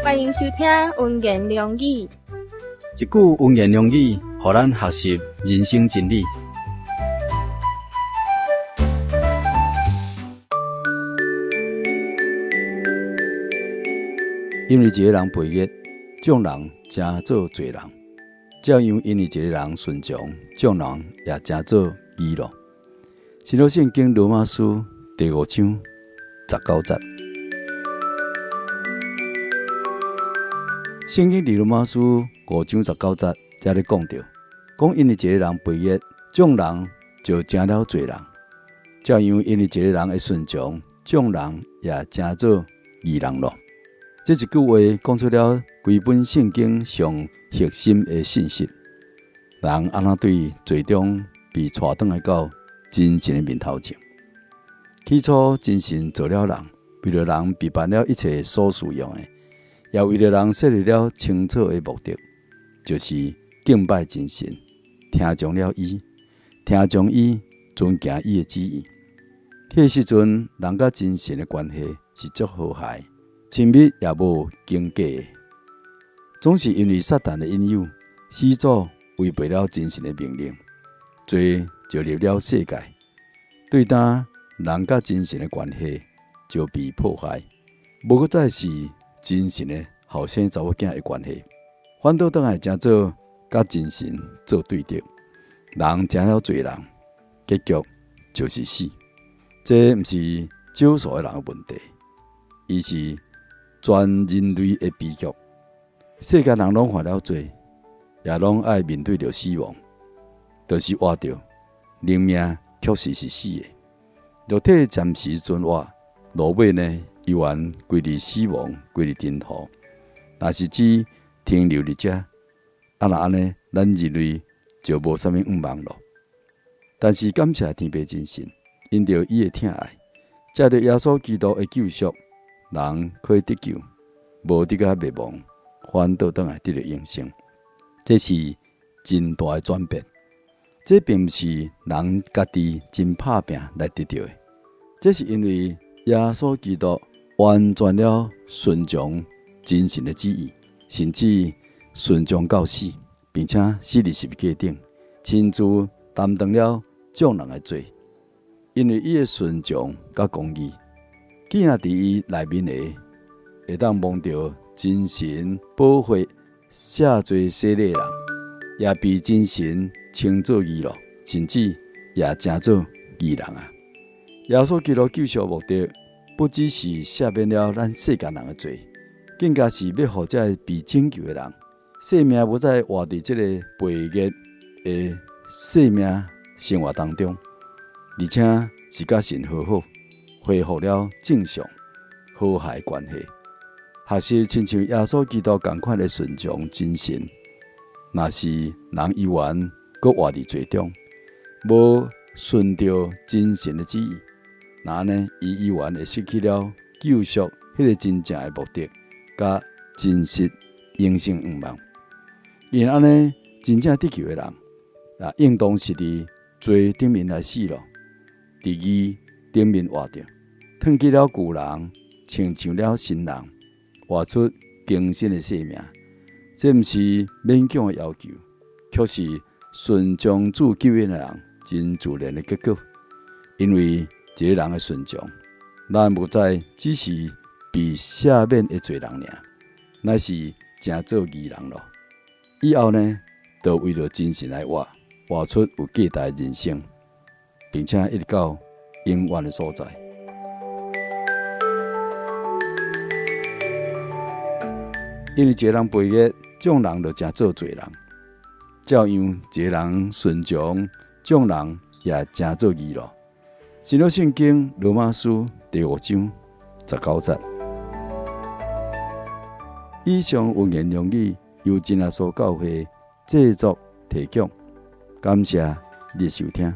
欢迎收听文言良语。一句文言良语，互咱学习人生真理。因为一个人背逆，众人真做罪人；照样因为一个人顺从，众人也真做义咯。新约圣经罗马书第5章19节。圣经伫罗马书5章19节才咧讲到，讲因为一个人背逆，众人就成了罪人；照样因为一个人会顺从，众人也成做义人咯。这一句话讲出了规本圣经上核心的信息。人安怎对最终被带转来到真神的面头前？起初真神造了人，为了人备办了一切所需用的，也为了人设立了清楚的目的，就是敬拜真神，听从了伊，听从伊，遵行伊的旨意。迄个时阵，人甲真神的关系是足和谐、亲密也无经过的，总是因为撒旦的引诱，始祖违背了真神的命令，罪就入了世界，对当人甲真神的关系就被破坏，无再是真神的后生查某囝的关系，反倒倒来成做甲真神做对敌，人成了罪人，结局就是死。这不是少数的人的问题，而是全人类的悲剧。世界人拢犯了罪，也拢爱面对着死亡，就是活着，灵命确实是死的。肉体暂时存活，落尾呢，依然归入死亡，归入尘土。若是只停留伫遮，若安尼，咱人类就无啥物愿望咯。但是感谢天父真神，因着伊的疼爱，借着耶稣基督的救赎，人可以得救，无得甲灭亡，反倒倒来得到永生。这是真大的转变。这并不是人家己真拍拼来得到的，这是因为耶稣基督完全了顺从真神的旨意，甚至顺从到死，并且死伫十字架顶，亲自担当了众人的罪。因为伊的顺从甲公义，既然伫伊内面的，会当蒙着真神保护，赦罪洗礼人，也被真神称作义咯，甚至也成做义人啊！耶稣基督救赎目的，不只是赦免了咱世间人的罪，更加是要互这被拯救的人，生命不再活伫这个背逆的生命生活当中，而且是甲神和好，恢复了正常和谐关系。学习亲像耶稣基督同款的顺从真神。若是人依然搁活伫罪中，无顺着真神的旨意，那呢，伊依然会失去了救赎迄个真正的目的，甲真实永生愿望。因安尼真正得救的人，应当是伫罪顶面来死咯，伫义顶面活着，脱去了旧人，穿上了新人，活出更新的生命。这不是勉强的要求，却是顺从主救恩的人真自然的结果。因为一个人的顺从，咱不再只是被赦免的罪人尔，乃是真做义人咯。以后呢，就为了真神来活出有价值的人生，并且一直到永远的所在。因为一个人背逆，众人就真做罪人；照样一个人顺从，众人也真做义咯。新约圣经罗马书第5章19节。以上文言良语由真耶稣教会制作提供，感谢你的收听。